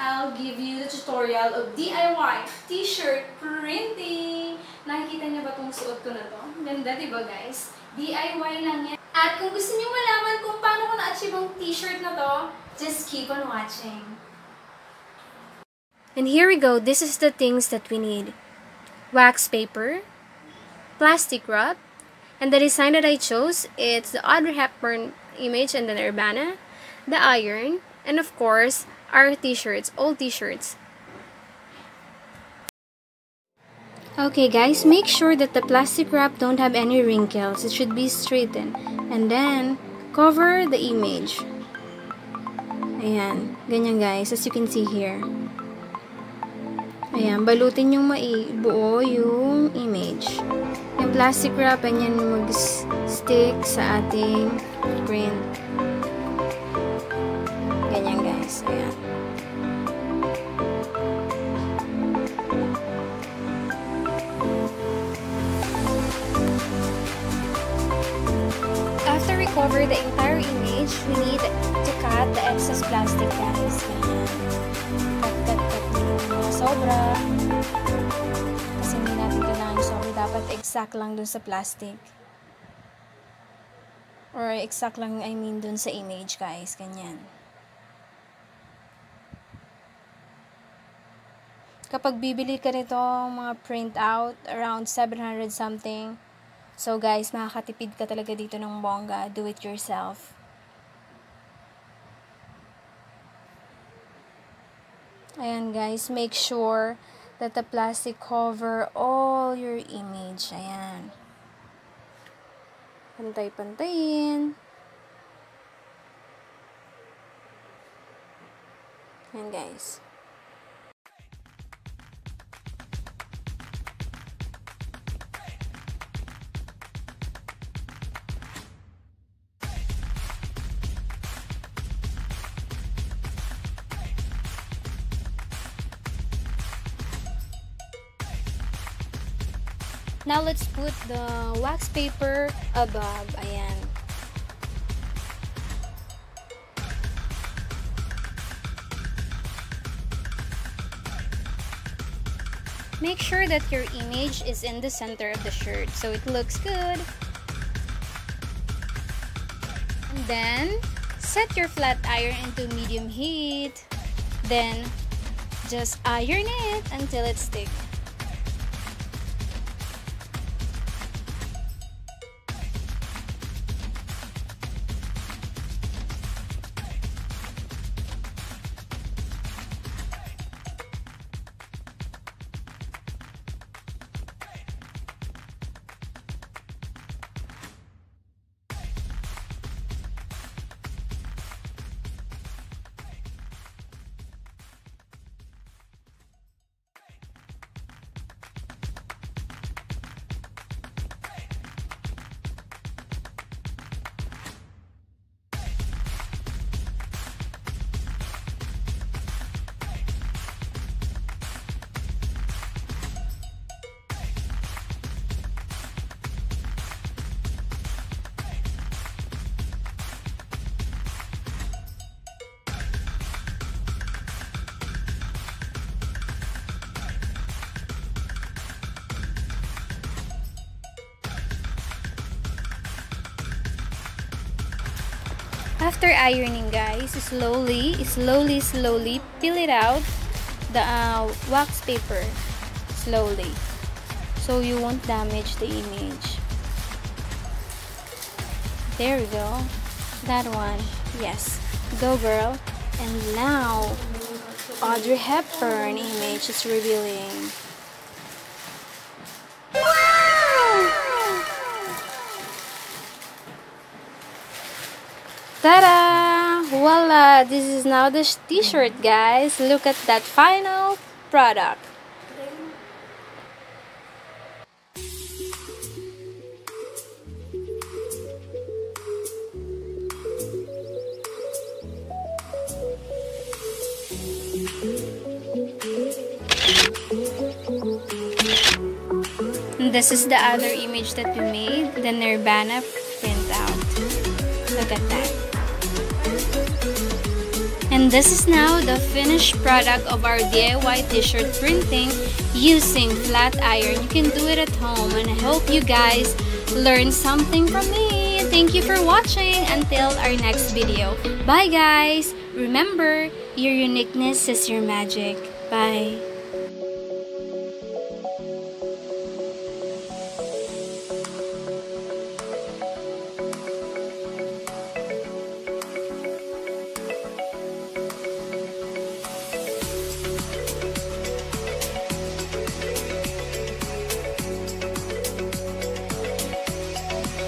I'll give you the tutorial of DIY T-shirt printing. Nakikita niyo ba itong suot ko na to? Ganda, diba guys? DIY lang yan. At kung gusto niyo malaman kung paano ko na-achieve ang T-shirt na to, just keep on watching. And here we go. This is the things that we need. Wax paper, plastic wrap, and the design that I chose, it's the Audrey Hepburn image and then Urbana, the iron, and of course, our t-shirts, old t-shirts. Okay guys, make sure that the plastic wrap don't have any wrinkles. It should be straightened. And then, cover the image. Ayan, ganyan guys, as you can see here. Ayan, balutin yung buo yung image. Yung plastic wrap, yan mag-stick sa ating print. Ganyan guys, ayan. After we cover the entire image, we need to cut the excess plastic guys. Ganyan. Cut sobra. Kasi hindi natin kailangan sobra. Dapat exact lang dun sa plastic. Or exact lang, I mean, dun sa image, guys. Ganyan. Kapag bibili ka nito, mga print out, around 700 something. So, guys, makakatipid ka talaga dito ng bongga. Do it yourself. Ayan guys, make sure that the plastic cover all your image. Ayan. Pantay-pantayin. Ayan guys. Now, let's put the wax paper above. Ayan. Make sure that your image is in the center of the shirt so it looks good. And then, set your flat iron into medium heat. Then, just iron it until it sticks. After ironing guys, slowly peel it out the wax paper slowly so you won't damage the image. There we go. That one. Yes. Go girl. And now Audrey Hepburn image is revealing. Ta-da! Voila! This is now the t-shirt, guys. Look at that final product. And this is the other image that we made, the Nirvana print out. Look at that. And this is now the finished product of our DIY t-shirt printing using flat iron. You can do it at home, and I hope you guys learned something from me. Thank you for watching. Until our next video. Bye guys! Remember, your uniqueness is your magic. Bye!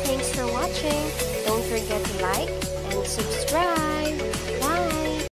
Thanks for watching. Don't forget to like and subscribe.